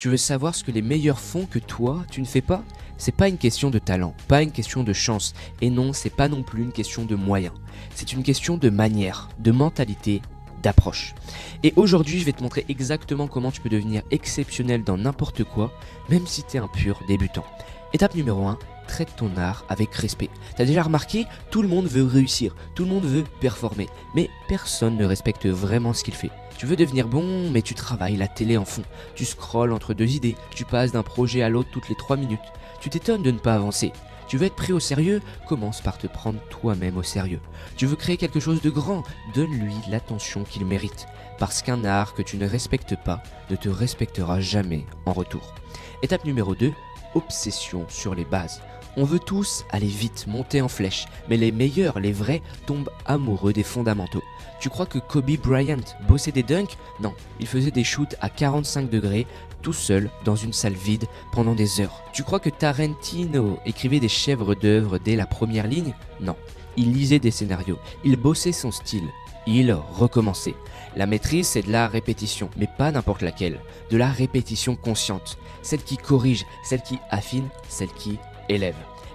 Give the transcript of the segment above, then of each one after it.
Tu veux savoir ce que les meilleurs font que toi, tu ne fais pas? C'est pas une question de talent, pas une question de chance, et non, c'est pas non plus une question de moyens. C'est une question de manière, de mentalité, d'approche. Et aujourd'hui, je vais te montrer exactement comment tu peux devenir exceptionnel dans n'importe quoi, même si tu es un pur débutant. Étape numéro 1, traite ton art avec respect. T'as déjà remarqué, tout le monde veut réussir, tout le monde veut performer, mais personne ne respecte vraiment ce qu'il fait. Tu veux devenir bon, mais tu travailles la télé en fond. Tu scrolles entre deux idées, tu passes d'un projet à l'autre toutes les 3 minutes. Tu t'étonnes de ne pas avancer. Tu veux être pris au sérieux? Commence par te prendre toi-même au sérieux. Tu veux créer quelque chose de grand? Donne-lui l'attention qu'il mérite. Parce qu'un art que tu ne respectes pas ne te respectera jamais en retour. Étape numéro 2, obsession sur les bases. On veut tous aller vite, monter en flèche, mais les meilleurs, les vrais, tombent amoureux des fondamentaux. Tu crois que Kobe Bryant bossait des dunks? Non, il faisait des shoots à 45 degrés, tout seul, dans une salle vide, pendant des heures. Tu crois que Tarantino écrivait des chefs d'œuvre dès la première ligne? Non, il lisait des scénarios, il bossait son style, il recommençait. La maîtrise, c'est de la répétition, mais pas n'importe laquelle, de la répétition consciente, celle qui corrige, celle qui affine, celle qui élève.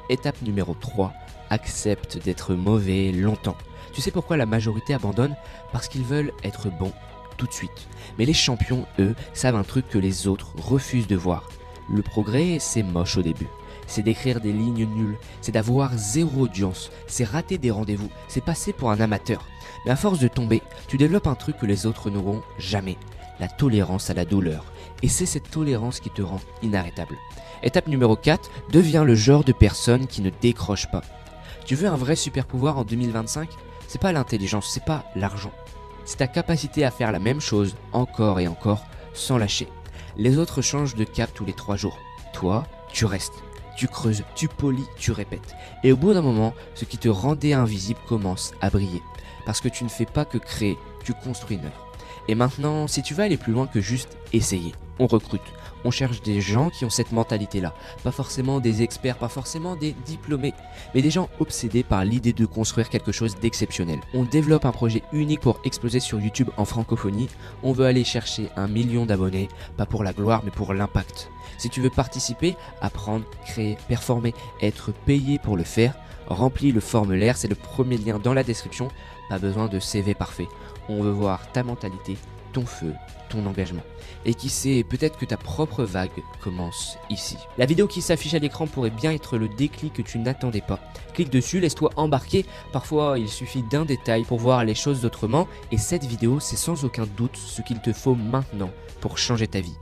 Étape numéro 3, accepte d'être mauvais longtemps. Tu sais pourquoi la majorité abandonne? Parce qu'ils veulent être bons tout de suite. Mais les champions, eux, savent un truc que les autres refusent de voir. Le progrès, c'est moche au début. C'est d'écrire des lignes nulles, c'est d'avoir zéro audience, c'est rater des rendez-vous, c'est passer pour un amateur. Mais à force de tomber, tu développes un truc que les autres n'auront jamais, la tolérance à la douleur. Et c'est cette tolérance qui te rend inarrêtable. Étape numéro 4, deviens le genre de personne qui ne décroche pas. Tu veux un vrai super pouvoir en 2025? C'est pas l'intelligence, c'est pas l'argent. C'est ta capacité à faire la même chose encore et encore sans lâcher. Les autres changent de cap tous les 3 jours. Toi, tu restes. Tu creuses, tu polis, tu répètes. Et au bout d'un moment, ce qui te rendait invisible commence à briller. Parce que tu ne fais pas que créer, tu construis une œuvre. Et maintenant, si tu veux aller plus loin que juste essayer, on recrute. On cherche des gens qui ont cette mentalité-là. Pas forcément des experts, pas forcément des diplômés, mais des gens obsédés par l'idée de construire quelque chose d'exceptionnel. On développe un projet unique pour exploser sur YouTube en francophonie. On veut aller chercher 1 million d'abonnés, pas pour la gloire, mais pour l'impact. Si tu veux participer, apprendre, créer, performer, être payé pour le faire, remplis le formulaire, c'est le premier lien dans la description. Pas besoin de CV parfait. On veut voir ta mentalité, ton feu, ton engagement. Et qui sait, peut-être que ta propre vague commence ici. La vidéo qui s'affiche à l'écran pourrait bien être le déclic que tu n'attendais pas. Clique dessus, laisse-toi embarquer. Parfois, il suffit d'un détail pour voir les choses autrement. Et cette vidéo, c'est sans aucun doute ce qu'il te faut maintenant pour changer ta vie.